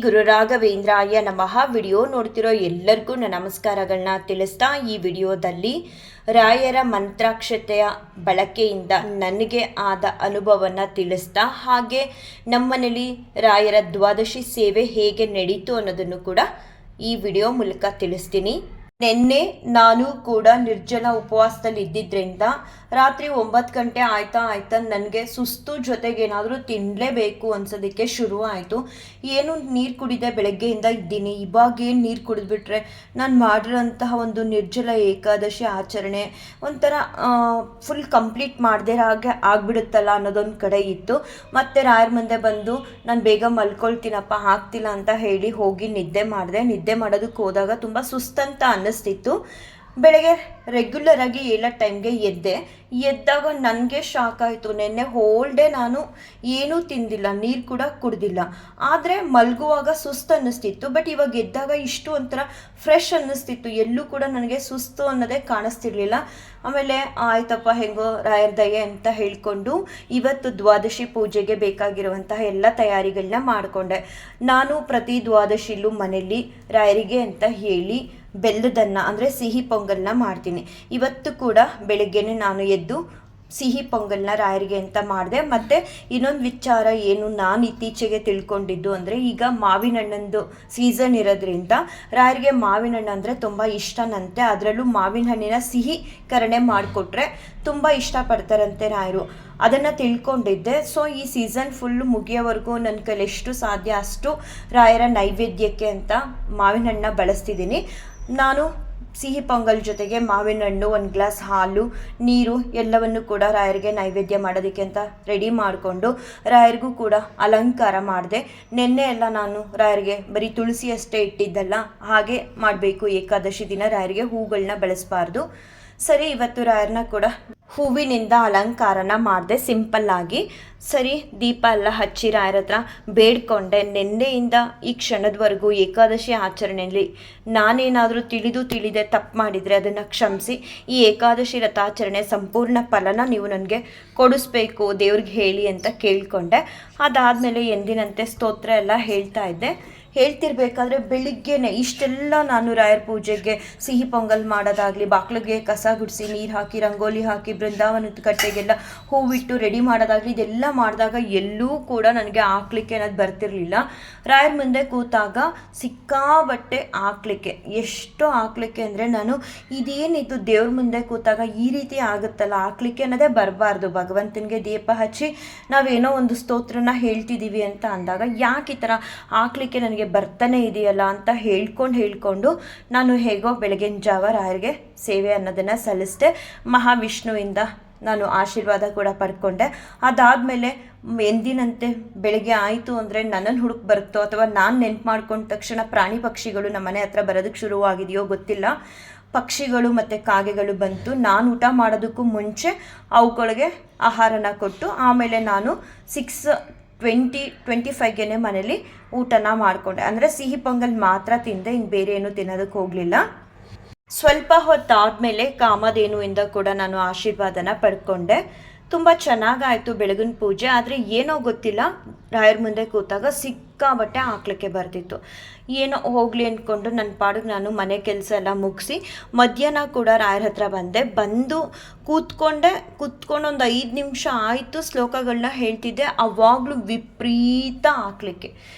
ಗುರು ರಾಘವೇಂದ್ರಾಯ ನಮಃ. ವಿಡಿಯೋ ನೋಡ್ತಿರೋ ಎಲ್ಲರಿಗೂ ನಮಸ್ಕಾರಗಳನ್ನ ತಿಳಿಸ್ತಾ, ಈ ವಿಡಿಯೋದಲ್ಲಿ ರಾಯರ ಮಂತ್ರಾಕ್ಷತೆಯ ಬಳಕೆಯಿಂದ ನನಗೆ ಆದ ಅನುಭವನ ತಿಳಿಸ್ತಾ, ಹಾಗೆ ನಮ್ಮನೇಲಿ ರಾಯರ ದ್ವಾದಶಿ ಸೇವೆ ಹೇಗೆ ನಡೀತು ಅನ್ನೋದನ್ನು ಕೂಡ ಈ ವಿಡಿಯೋ ಮೂಲಕ ತಿಳಿಸ್ತೀನಿ. ನಿನ್ನೆ ನಾನು ಕೂಡ ನಿರ್ಜಲ ಉಪವಾಸದಲ್ಲಿ ಇದ್ದಿದ್ದರಿಂದ ರಾತ್ರಿ 9 ಗಂಟೆ ಆಯ್ತಾ ನನಗೆ ಸುಸ್ತು, ಜೊತೆಗೆ ಏನಾದರೂ ತಿನ್ನಲೇಬೇಕು ಅನ್ಸೋದಕ್ಕೆ ಶುರು ಆಯಿತು. ಏನು ನೀರು ಕುಡಿದೆ, ಬೆಳಗ್ಗೆಯಿಂದ ಇದ್ದೀನಿ. ಇವಾಗೇನು ನೀರು ಕುಡಿದ್ಬಿಟ್ರೆ ನಾನು ಮಾಡಿರೋಂತಹ ಒಂದು ನಿರ್ಜಲ ಏಕಾದಶಿ ಆಚರಣೆ ಒಂಥರ ಫುಲ್ ಕಂಪ್ಲೀಟ್ ಮಾಡದೇ ಹಾಗೆ ಆಗಿಬಿಡುತ್ತಲ್ಲ ಅನ್ನೋದೊಂದು ಕಡೆ ಇತ್ತು. ಮತ್ತು ರಾಯರ ಮುಂದೆ ಬಂದು ನಾನು ಬೇಗ ಮಲ್ಕೊಳ್ತೀನಪ್ಪ, ಆಗ್ತಿಲ್ಲ ಅಂತ ಹೇಳಿ ಹೋಗಿ ನಿದ್ದೆ ಮಾಡಿದೆ. ನಿದ್ದೆ ಮಾಡೋದಕ್ಕೆ ಹೋದಾಗ ತುಂಬ ಸುಸ್ತಂತ ಅನ್ನಿಸ್ತಿತ್ತು. ಬೆಳಗ್ಗೆ ರೆಗ್ಯುಲರಾಗಿ ಏಳೋ ಟೈಮ್ಗೆ ಎದ್ದಾಗ ನನಗೆ ಶಾಕ್ ಆಯಿತು. ನೆನ್ನೆ ಹೋಲ್ ಡೇ ನಾನು ಏನೂ ತಿಂದಿಲ್ಲ, ನೀರು ಕೂಡ ಕುಡ್ದಿಲ್ಲ. ಆದರೆ ಮಲಗುವಾಗ ಸುಸ್ತು ಅನ್ನಿಸ್ತಿತ್ತು. ಬಟ್ ಇವಾಗ ಎದ್ದಾಗ ಇಷ್ಟು ಒಂಥರ ಫ್ರೆಶ್ ಅನ್ನಿಸ್ತಿತ್ತು. ಎಲ್ಲೂ ಕೂಡ ನನಗೆ ಸುಸ್ತು ಅನ್ನೋದೇ ಕಾಣಿಸ್ತಿರ್ಲಿಲ್ಲ. ಆಮೇಲೆ ಆಯ್ತಪ್ಪ ಹೆಂಗೋ ರಾಯರ ದಯೆ ಅಂತ ಹೇಳಿಕೊಂಡು ಇವತ್ತು ದ್ವಾದಶಿ ಪೂಜೆಗೆ ಬೇಕಾಗಿರುವಂತಹ ಎಲ್ಲ ತಯಾರಿಗಳನ್ನ ಮಾಡಿಕೊಂಡೆ. ನಾನು ಪ್ರತಿ ದ್ವಾದಶಿಲೂ ಮನೆಯಲ್ಲಿ ರಾಯರಿಗೆ ಅಂತ ಹೇಳಿ ಬೆಲ್ಲದನ್ನ ಅಂದರೆ ಸಿಹಿ ಪೊಂಗಲ್ನ ಮಾಡ್ತೀನಿ. ಇವತ್ತು ಕೂಡ ಬೆಳಗ್ಗೆನೇ ನಾನು ಎದ್ದು ಸಿಹಿ ಪೊಂಗಲ್ನ ರಾಯರಿಗೆ ಅಂತ ಮಾಡಿದೆ. ಮತ್ತು ಇನ್ನೊಂದು ವಿಚಾರ ಏನು ನಾನು ಇತ್ತೀಚೆಗೆ ತಿಳ್ಕೊಂಡಿದ್ದು ಅಂದರೆ, ಈಗ ಮಾವಿನ ಹಣ್ಣಂದು ಸೀಸನ್ ಇರೋದ್ರಿಂದ ರಾಯರಿಗೆ ಮಾವಿನ ಹಣ್ಣು ಅಂದರೆ ತುಂಬ ಇಷ್ಟನಂತೆ. ಅದರಲ್ಲೂ ಮಾವಿನ ಹಣ್ಣಿನ ಸಿಹಿ ಕರಣೆ ಮಾಡಿಕೊಟ್ರೆ ತುಂಬ ಇಷ್ಟಪಡ್ತಾರಂತೆ ರಾಯರು. ಅದನ್ನು ತಿಳ್ಕೊಂಡಿದ್ದೆ. ಸೊ ಈ ಸೀಸನ್ ಫುಲ್ಲು ಮುಗಿಯೋವರೆಗೂ ನನ್ನ ಕೈಲಿ ಎಷ್ಟು ಸಾಧ್ಯ ಅಷ್ಟು ರಾಯರ ನೈವೇದ್ಯಕ್ಕೆ ಅಂತ ಮಾವಿನ ಹಣ್ಣನ್ನ ಬಳಸ್ತಿದ್ದೀನಿ. ನಾನು ಸಿಹಿ ಪೊಂಗಲ್ ಜೊತೆಗೆ ಮಾವಿನ ಹಣ್ಣು, 1 ಗ್ಲಾಸ್ ಹಾಲು, ನೀರು ಎಲ್ಲವನ್ನು ಕೂಡ ರಾಯರಿಗೆ ನೈವೇದ್ಯ ಮಾಡೋದಕ್ಕೆ ಅಂತ ರೆಡಿ ಮಾಡಿಕೊಂಡು ರಾಯರಿಗೂ ಕೂಡ ಅಲಂಕಾರ ಮಾಡಿದೆ. ನೆನ್ನೆ ಎಲ್ಲ ನಾನು ರಾಯರಿಗೆ ಬರೀ ತುಳಸಿ ಅಷ್ಟೇ ಇಟ್ಟಿದ್ದಲ್ಲ, ಹಾಗೆ ಮಾಡಬೇಕು. ಏಕಾದಶಿ ದಿನ ರಾಯರಿಗೆ ಹೂಗಳನ್ನ ಬೆಳೆಸಬಾರ್ದು. ಸರಿ, ಇವತ್ತು ರಾಯರನ್ನ ಕೂಡ ಹೂವಿನಿಂದ ಅಲಂಕಾರನ ಮಾಡಿದೆ ಸಿಂಪಲ್ಲಾಗಿ. ಸರಿ, ದೀಪ ಎಲ್ಲ ಹಚ್ಚಿ ರಾಯರ ಹತ್ರ ಬೇಡ್ಕೊಂಡೆ. ನಿನ್ನೆಯಿಂದ ಈ ಕ್ಷಣದವರೆಗೂ ಏಕಾದಶಿ ಆಚರಣೆಯಲ್ಲಿ ನಾನೇನಾದರೂ ತಿಳಿದೆ ತಪ್ಪು ಮಾಡಿದರೆ ಅದನ್ನು ಕ್ಷಮಿಸಿ, ಈ ಏಕಾದಶಿ ರಥಾಚರಣೆ ಸಂಪೂರ್ಣ ಫಲನ ನೀವು ನನಗೆ ಕೊಡಿಸ್ಬೇಕು ದೇವ್ರಿಗೆ ಹೇಳಿ ಅಂತ ಕೇಳಿಕೊಂಡೆ. ಅದಾದಮೇಲೆ ಎಂದಿನಂತೆ ಸ್ತೋತ್ರ ಎಲ್ಲ ಹೇಳ್ತಾ ಇದ್ದೆ. ಹೇಳ್ತಿರ್ಬೇಕಾದ್ರೆ ಬೆಳಿಗ್ಗೆನೆ ಇಷ್ಟೆಲ್ಲ ನಾನು ರಾಯರ ಪೂಜೆಗೆ ಸಿಹಿ ಪೊಂಗಲ್ ಮಾಡೋದಾಗಲಿ, ಬಾಗಿಲಿಗೆ ಕಸ ಗುಡಿಸಿ ನೀರು ಹಾಕಿ ರಂಗೋಲಿ ಹಾಕಿ ಬೃಂದಾವನದ ಕಟ್ಟೆಗೆಲ್ಲ ಹೂವಿಟ್ಟು ರೆಡಿ ಮಾಡೋದಾಗಲಿ, ಇದೆಲ್ಲ ಮಾಡಿದಾಗ ಎಲ್ಲೂ ಕೂಡ ನನಗೆ ಹಾಕ್ಲಿಕ್ಕೆ ಅನ್ನೋದು ಬರ್ತಿರ್ಲಿಲ್ಲ. ರಾಯರ ಮುಂದೆ ಕೂತಾಗ ಸಿಕ್ಕಾಬಟ್ಟೆ ಹಾಕ್ಲಿಕ್ಕೆ, ಎಷ್ಟು ಹಾಕ್ಲಿಕ್ಕೆ ಅಂದರೆ ನಾನು ಇದೇನಿತ್ತು ದೇವ್ರ ಮುಂದೆ ಕೂತಾಗ ಈ ರೀತಿ ಆಗುತ್ತಲ್ಲ, ಹಾಕ್ಲಿಕ್ಕೆ ಅನ್ನೋದೇ ಬರಬಾರ್ದು. ಭಗವಂತನಿಗೆ ದೀಪ ಹಚ್ಚಿ ನಾವೇನೋ ಒಂದು ಸ್ತೋತ್ರನ ಹೇಳ್ತಿದ್ದೀವಿ ಅಂತ ಅಂದಾಗ ಯಾಕೆ ಈ ಥರ ಹಾಕ್ಲಿಕ್ಕೆ ನನಗೆ ಬರ್ತಾನೆ ಇದೆಯಲ್ಲ ಅಂತ ಹೇಳ್ಕೊಂಡು ನಾನು ಹೇಗೋ ಬೆಳಗಿನ ಜಾವ ರಾಯರಿಗೆ ಸೇವೆ ಅನ್ನೋದನ್ನು ಸಲ್ಲಿಸಿದೆ. ಮಹಾವಿಷ್ಣುವಿಂದ ನಾನು ಆಶೀರ್ವಾದ ಕೂಡ ಪಡ್ಕೊಂಡೆ. ಅದಾದಮೇಲೆ ಎಂದಿನಂತೆ ಬೆಳಗ್ಗೆ ಆಯಿತು ಅಂದರೆ ನನ್ನನ್ನು ಹುಡುಕ್ ಬರುತ್ತೋ ಅಥವಾ ನಾನು ನೆನ್ಪು ಮಾಡ್ಕೊಂಡ ತಕ್ಷಣ ಪ್ರಾಣಿ ಪಕ್ಷಿಗಳು ನಮ್ಮ ಮನೆ ಹತ್ರ ಬರೋದಕ್ಕೆ ಶುರುವಾಗಿದೆಯೋ ಗೊತ್ತಿಲ್ಲ. ಪಕ್ಷಿಗಳು ಮತ್ತು ಕಾಗೆಗಳು ಬಂತು. ನಾನು ಊಟ ಮಾಡೋದಕ್ಕೂ ಮುಂಚೆ ಅವುಗಳಿಗೆ ಆಹಾರನ ಕೊಟ್ಟು ಆಮೇಲೆ ನಾನು 6:25 ಮನೇಲಿ ಊಟನ ಮಾಡಿಕೊಂಡೆ. ಅಂದರೆ ಸಿಹಿ ಪೊಂಗಲ್ ಮಾತ್ರ ತಿಂದೆ, ಇನ್ನು ಬೇರೆ ಏನು ತಿನ್ನೋದಕ್ಕೆ ಹೋಗಲಿಲ್ಲ. ಸ್ವಲ್ಪ ಹೊತ್ತಾದಮೇಲೆ ಕಾಮಧೇನುವಿಂದ ಕೂಡ ನಾನು ಆಶೀರ್ವಾದನ ಪಡ್ಕೊಂಡೆ. ತುಂಬ ಚೆನ್ನಾಗಾಯಿತು ಬೆಳಗಿನ ಪೂಜೆ. ಆದರೆ ಏನೋ ಗೊತ್ತಿಲ್ಲ, ರಾಯರ ಮುಂದೆ ಕೂತಾಗ ಸಿಕ್ಕಾಬಟ್ಟೆ ಹಾಕ್ಲಿಕ್ಕೆ ಬರ್ತಿತ್ತು. ಏನೋ ಹೋಗಲಿ ಅಂದ್ಕೊಂಡು ನನ್ನ ಪಾಡಿಗೆ ನಾನು ಮನೆ ಕೆಲಸ ಎಲ್ಲ ಮುಗಿಸಿ ಮಧ್ಯಾಹ್ನ ಕೂಡ ರಾಯರ ಹತ್ರ ಬಂದು ಕೂತ್ಕೊಂಡು ಒಂದು 5 ನಿಮಿಷ ಆಯಿತು. ಶ್ಲೋಕಗಳನ್ನ ಹೇಳ್ತಿದ್ದೆ. ಅವಾಗಲೂ ವಿಪರೀತ ಹಾಕ್ಲಿಕ್ಕೆ,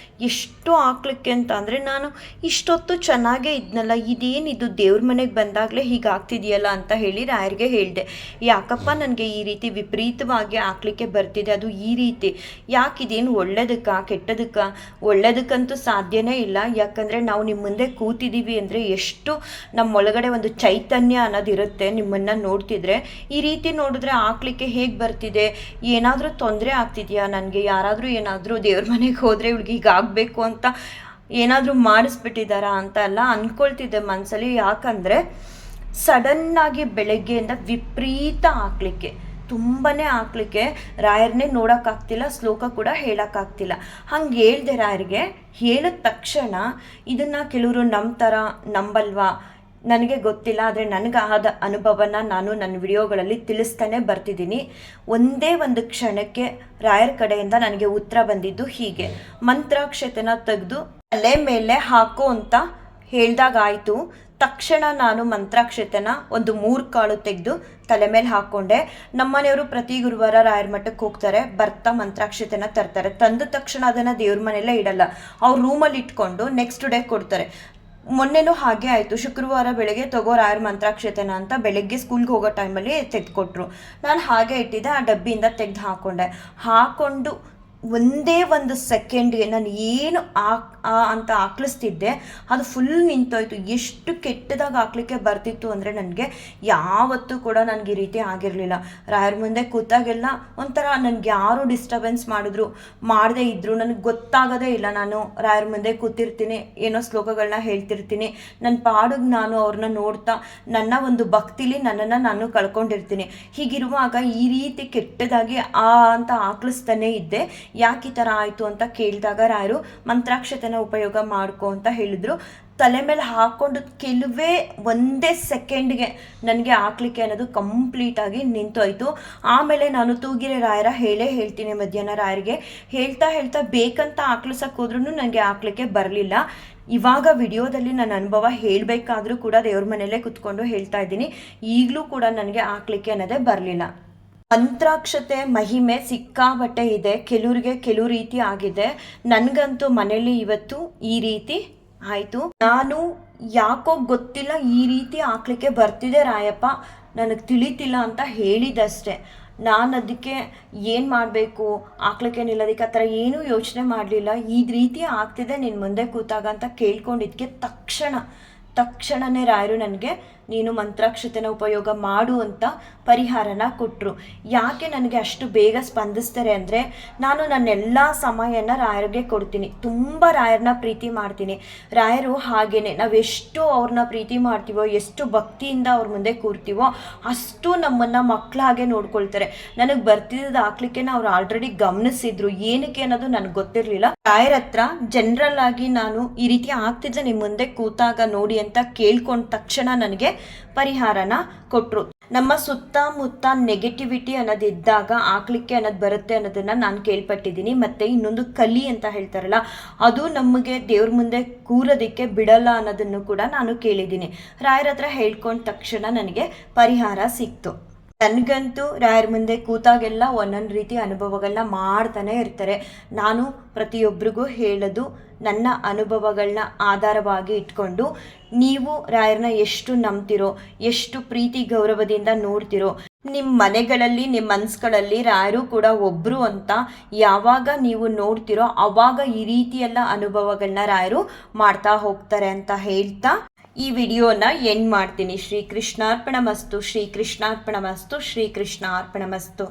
ಎಷ್ಟು ಹಾಕ್ಲಿಕ್ಕೆ ಅಂತ ಅಂದರೆ ನಾನು ಇಷ್ಟೊತ್ತು ಚೆನ್ನಾಗೇ ಇದ್ನಲ್ಲ, ಇದೇನಿದು ದೇವ್ರ ಮನೆಗೆ ಬಂದಾಗಲೇ ಹೀಗೆ ಆಗ್ತಿದೆಯಲ್ಲ ಅಂತ ಹೇಳಿ ರಾಯರಿಗೆ ಹೇಳಿದೆ. ಯಾಕಪ್ಪ ನನಗೆ ಈ ರೀತಿ ವಿಪರೀತವಾಗಿ ಹಾಕ್ಲಿಕ್ಕೆ ಬರ್ತಿದೆ, ಅದು ಈ ರೀತಿ ಯಾಕಿದೇನು ಒಳ್ಳೇದಕ್ಕೆ ಕೆಟ್ಟದಕ್ಕೆ? ಒಳ್ಳೇದಕ್ಕಂತೂ ಸಾಧ್ಯನೇ ಇಲ್ಲ. ಯಾಕಂದರೆ ನಾವು ನಿಮ್ಮ ಮುಂದೆ ಕೂತಿದ್ದೀವಿ ಅಂದರೆ ಎಷ್ಟು ನಮ್ಮೊಳಗಡೆ ಒಂದು ಚೈತನ್ಯ ಅನ್ನೋದಿರುತ್ತೆ. ನಿಮ್ಮನ್ನು ನೋಡ್ತಿದ್ರೆ ಈ ರೀತಿ ನೋಡಿದ್ರೆ ಹಾಕ್ಲಿಕ್ಕೆ ಹೇಗೆ ಬರ್ತಿದೆ? ಏನಾದರೂ ತೊಂದರೆ ಆಗ್ತಿದೆಯಾ ನನಗೆ? ಯಾರಾದರೂ ಏನಾದರೂ ದೇವ್ರ ಮನೆಗೆ ಹೋದರೆ ಇವ್ಳಿಗೆ ಈಗ ಆಗಬೇಕು ಅಂತ ಏನಾದರೂ ಮಾಡಿಸ್ಬಿಟ್ಟಿದ್ದಾರಾ ಅಂತ ಎಲ್ಲ ಅಂದ್ಕೊಳ್ತಿದ್ದೆ ಮನಸ್ಸಲ್ಲಿ. ಯಾಕಂದರೆ ಸಡನ್ನಾಗಿ ಬೆಳಗ್ಗೆಯಿಂದ ವಿಪರೀತ ಹಾಕ್ಲಿಕ್ಕೆ, ತುಂಬಾ ಹಾಕ್ಲಿಕ್ಕೆ, ರಾಯರನ್ನೇ ನೋಡೋಕ್ಕಾಗ್ತಿಲ್ಲ, ಶ್ಲೋಕ ಕೂಡ ಹೇಳೋಕ್ಕಾಗ್ತಿಲ್ಲ. ಹಂಗೆ ಹೇಳ್ದೆ ರಾಯರಿಗೆ. ಹೇಳಿದ ತಕ್ಷಣ ಇದನ್ನು ಕೆಲವರು ನಂಬಲ್ವಾ ನನಗೆ ಗೊತ್ತಿಲ್ಲ. ಆದರೆ ನನಗೆ ಆದ ಅನುಭವನ ನಾನು ನನ್ನ ವಿಡಿಯೋಗಳಲ್ಲಿ ತಿಳಿಸ್ತಾನೆ ಬರ್ತಿದ್ದೀನಿ. ಒಂದೇ ಒಂದು ಕ್ಷಣಕ್ಕೆ ರಾಯರ ಕಡೆಯಿಂದ ನನಗೆ ಉತ್ತರ ಬಂದಿದ್ದು ಹೀಗೆ. ಮಂತ್ರಾಕ್ಷತೆನ ತೆಗೆದು ತಲೆ ಮೇಲೆ ಹಾಕು ಅಂತ ಹೇಳ್ದಾಗಾಯಿತು. ತಕ್ಷಣ ನಾನು ಮಂತ್ರಾಕ್ಷತೆನ ಒಂದು 3 ಕಾಳು ತೆಗೆದು ತಲೆ ಮೇಲೆ ಹಾಕ್ಕೊಂಡೆ. ನಮ್ಮನೆಯವರು ಪ್ರತಿ ಗುರುವಾರ ರಾಯರ ಮಠಕ್ಕೆ ಹೋಗ್ತಾರೆ, ಬರ್ತಾ ಮಂತ್ರಾಕ್ಷತೆನ ತರ್ತಾರೆ. ತಂದ ತಕ್ಷಣ ಅದನ್ನು ದೇವ್ರ ಮನೆಯಲ್ಲೇ ಇಡಲ್ಲ, ಅವ್ರ ರೂಮಲ್ಲಿ ಇಟ್ಕೊಂಡು ನೆಕ್ಸ್ಟ್ ಡೇ ಕೊಡ್ತಾರೆ. ಮೊನ್ನೆನೂ ಹಾಗೆ ಆಯಿತು. ಶುಕ್ರವಾರ ಬೆಳಗ್ಗೆ ತಗೋ ರಾಯರ ಮಂತ್ರಾಕ್ಷತೆನ ಅಂತ ಬೆಳಗ್ಗೆ ಸ್ಕೂಲ್ಗೆ ಹೋಗೋ ಟೈಮಲ್ಲಿ ತೆಗೆದುಕೊಟ್ರು. ನಾನು ಹಾಗೆ ಇಟ್ಟಿದ್ದೆ, ಆ ಡಬ್ಬಿಯಿಂದ ತೆಗೆದು ಹಾಕ್ಕೊಂಡು ಒಂದೇ ಒಂದು ಸೆಕೆಂಡ್ಗೆ ನಾನು ಏನು ಅಂತ ಹಾಕ್ಲಿಸ್ತಿದ್ದೆ ಅದು ಫುಲ್ ನಿಂತೋಯ್ತು. ಎಷ್ಟು ಕೆಟ್ಟದಾಗಿ ಹಾಕ್ಲಿಕ್ಕೆ ಬರ್ತಿತ್ತು ಅಂದರೆ ನನಗೆ ಯಾವತ್ತೂ ಕೂಡ ನನಗೆ ಈ ರೀತಿ ಆಗಿರಲಿಲ್ಲ. ರಾಯರ ಮುಂದೆ ಕೂತಾಗೆಲ್ಲ ಒಂಥರ ನನಗೆ ಯಾರು ಡಿಸ್ಟರ್ಬೆನ್ಸ್ ಮಾಡದೇ ಇದ್ದರು ನನಗೆ ಗೊತ್ತಾಗೋದೇ ಇಲ್ಲ. ನಾನು ರಾಯರ ಮುಂದೆ ಕೂತಿರ್ತೀನಿ, ಏನೋ ಶ್ಲೋಕಗಳನ್ನ ಹೇಳ್ತಿರ್ತೀನಿ, ನನ್ನ ಪಾಡಿಗೆ ನಾನು ಅವ್ರನ್ನ ನೋಡ್ತಾ ನನ್ನ ಒಂದು ಭಕ್ತಿಲಿ ನನ್ನನ್ನು ನಾನು ಕಳ್ಕೊಂಡಿರ್ತೀನಿ. ಹೀಗಿರುವಾಗ ಈ ರೀತಿ ಕೆಟ್ಟದಾಗಿ ಅಂತ ಹಾಕ್ಲಿಸ್ತಾನೆ ಇದ್ದೆ. ಯಾಕೆ ಈ ಥರ ಆಯಿತು ಅಂತ ಕೇಳಿದಾಗ ರಾಯರು ಮಂತ್ರಾಕ್ಷತೆನ ಉಪಯೋಗ ಮಾಡ್ಕೊ ಅಂತ ಹೇಳಿದ್ರು. ತಲೆ ಮೇಲೆ ಹಾಕ್ಕೊಂಡು ಕೆಲವೇ ಒಂದೇ ಸೆಕೆಂಡ್ಗೆ ನನಗೆ ಹಾಕ್ಲಿಕ್ಕೆ ಅನ್ನೋದು ಕಂಪ್ಲೀಟಾಗಿ ನಿಂತೋಯ್ತು. ಆಮೇಲೆ ನಾನು ತೂಗಿರೆ ರಾಯರ ಹೇಳ್ತೀನಿ ಮಧ್ಯಾಹ್ನ ರಾಯರಿಗೆ ಹೇಳ್ತಾ ಬೇಕಂತ ಹಾಕ್ಲಿಸಕ್ಕೆ ಹೋದ್ರೂ ನನಗೆ ಹಾಕ್ಲಿಕ್ಕೆ ಬರಲಿಲ್ಲ. ಇವಾಗ ವಿಡಿಯೋದಲ್ಲಿ ನನ್ನ ಅನುಭವ ಹೇಳಬೇಕಾದ್ರೂ ಕೂಡ ದೇವ್ರ ಮನೆಯಲ್ಲೇ ಕುತ್ಕೊಂಡು ಹೇಳ್ತಾ ಇದ್ದೀನಿ, ಈಗಲೂ ಕೂಡ ನನಗೆ ಹಾಕ್ಲಿಕ್ಕೆ ಅನ್ನೋದೇ ಬರಲಿಲ್ಲ. ಮಂತ್ರಾಕ್ಷತೆ ಮಹಿಮೆ ಸಿಕ್ಕಾಬಟ್ಟೆ ಇದೆ. ಕೆಲವ್ರಿಗೆ ಕೆಲವು ರೀತಿ ಆಗಿದೆ. ನನಗಂತೂ ಮನೇಲಿ ಇವತ್ತು ಈ ರೀತಿ ಆಯಿತು. ನಾನು ಯಾಕೋ ಗೊತ್ತಿಲ್ಲ ಈ ರೀತಿ ಹಾಕ್ಲಿಕ್ಕೆ ಬರ್ತಿದೆ ರಾಯಪ್ಪ, ನನಗೆ ತಿಳಿತಿಲ್ಲ ಅಂತ ಹೇಳಿದಷ್ಟೆ. ನಾನು ಅದಕ್ಕೆ ಏನು ಮಾಡಬೇಕು, ಹಾಕ್ಲಿಕ್ಕೆ ನಿಲ್ಲೋದಕ್ಕೆ ಆ ಥರ ಏನೂ ಯೋಚನೆ ಮಾಡಲಿಲ್ಲ. ಈ ರೀತಿ ಆಗ್ತಿದೆ ನಿನ್ನ ಮುಂದೆ ಕೂತಾಗ ಅಂತ ಕೇಳ್ಕೊಂಡಿದ್ದಕ್ಕೆ ತಕ್ಷಣವೇ ರಾಯರು ನನಗೆ ನೀನು ಮಂತ್ರಾಕ್ಷತೆನ ಉಪಯೋಗ ಮಾಡು ಅಂತ ಪರಿಹಾರನ ಕೊಟ್ಟರು. ಯಾಕೆ ನನಗೆ ಅಷ್ಟು ಬೇಗ ಸ್ಪಂದಿಸ್ತಾರೆ ಅಂದರೆ, ನಾನು ನನ್ನೆಲ್ಲ ಸಮಯನ ರಾಯರಿಗೆ ಕೊಡ್ತೀನಿ. ತುಂಬ ರಾಯರನ್ನ ಪ್ರೀತಿ ಮಾಡ್ತೀನಿ. ರಾಯರು ಹಾಗೇನೆ, ನಾವೆಷ್ಟು ಅವ್ರನ್ನ ಪ್ರೀತಿ ಮಾಡ್ತೀವೋ, ಎಷ್ಟು ಭಕ್ತಿಯಿಂದ ಅವ್ರ ಮುಂದೆ ಕೂರ್ತೀವೋ ಅಷ್ಟು ನಮ್ಮನ್ನು ಮಕ್ಕಳಾಗೆ ನೋಡ್ಕೊಳ್ತಾರೆ. ನನಗೆ ಬರ್ತಿದ್ದು ಹಾಕ್ಲಿಕ್ಕೆ ಅವ್ರು ಆಲ್ರೆಡಿ ಗಮನಿಸಿದ್ರು. ಏನಕ್ಕೆ ಅನ್ನೋದು ನನಗೆ ಗೊತ್ತಿರಲಿಲ್ಲ. ರಾಯರ ಹತ್ರ ಜನರಲ್ ಆಗಿ ನಾನು ಈ ರೀತಿ ಆಗ್ತಿದ್ರೆ ನಿಮ್ಮ ಮುಂದೆ ಕೂತಾಗ ನೋಡಿ ಅಂತ ಕೇಳ್ಕೊಂಡ ತಕ್ಷಣ ನನಗೆ ಪರಿಹಾರನ ಕೊಟ್ಟರು. ನಮ್ಮ ಸುತ್ತಮುತ್ತ ನೆಗೆಟಿವಿಟಿ ಅನ್ನೋದಿದ್ದಾಗ ಹಾಕ್ಲಿಕ್ಕೆ ಅನ್ನೋದು ಬರುತ್ತೆ ಅನ್ನೋದನ್ನು ನಾನು ಕೇಳ್ಪಟ್ಟಿದ್ದೀನಿ. ಮತ್ತು ಇನ್ನೊಂದು ಕಲಿ ಅಂತ ಹೇಳ್ತಾರಲ್ಲ, ಅದು ನಮಗೆ ದೇವ್ರ ಮುಂದೆ ಕೂರೋದಕ್ಕೆ ಬಿಡಲ್ಲ ಅನ್ನೋದನ್ನು ಕೂಡ ನಾನು ಕೇಳಿದ್ದೀನಿ. ರಾಯರ ಹತ್ರ ಹೇಳ್ಕೊಂಡ ತಕ್ಷಣ ನನಗೆ ಪರಿಹಾರ ಸಿಕ್ತು. ನನಗಂತೂ ರಾಯರ ಮುಂದೆ ಕೂತಾಗೆಲ್ಲ ಒಂದೊಂದು ರೀತಿ ಅನುಭವಗಳನ್ನ ಮಾಡ್ತಾನೆ ಇರ್ತಾರೆ. ನಾನು ಪ್ರತಿಯೊಬ್ಬರಿಗೂ ಹೇಳೋದು, ನನ್ನ ಅನುಭವಗಳನ್ನ ಆಧಾರವಾಗಿ ಇಟ್ಕೊಂಡು ನೀವು ರಾಯರನ್ನ ಎಷ್ಟು ನಂಬ್ತಿರೋ, ಎಷ್ಟು ಪ್ರೀತಿ ಗೌರವದಿಂದ ನೋಡ್ತಿರೋ, ನಿಮ್ಮ ಮನೆಗಳಲ್ಲಿ ನಿಮ್ಮ ಮನಸ್ಸುಗಳಲ್ಲಿ ರಾಯರು ಕೂಡ ಒಬ್ಬರು ಅಂತ ಯಾವಾಗ ನೀವು ನೋಡ್ತಿರೋ ಆವಾಗ ಈ ರೀತಿಯೆಲ್ಲ ಅನುಭವಗಳನ್ನ ರಾಯರು ಮಾಡ್ತಾ ಹೋಗ್ತಾರೆ ಅಂತ ಹೇಳ್ತಾ ಈ ವಿಡಿಯೋನ ಎಂಡ್ ಮಾಡ್ತೀನಿ. ಶ್ರೀ ಕೃಷ್ಣಾರ್ಪಣಮಸ್ತು, ಶ್ರೀ ಕೃಷ್ಣಾರ್ಪಣಮಸ್ತು, ಶ್ರೀ ಕೃಷ್ಣಾರ್ಪಣಮಸ್ತು.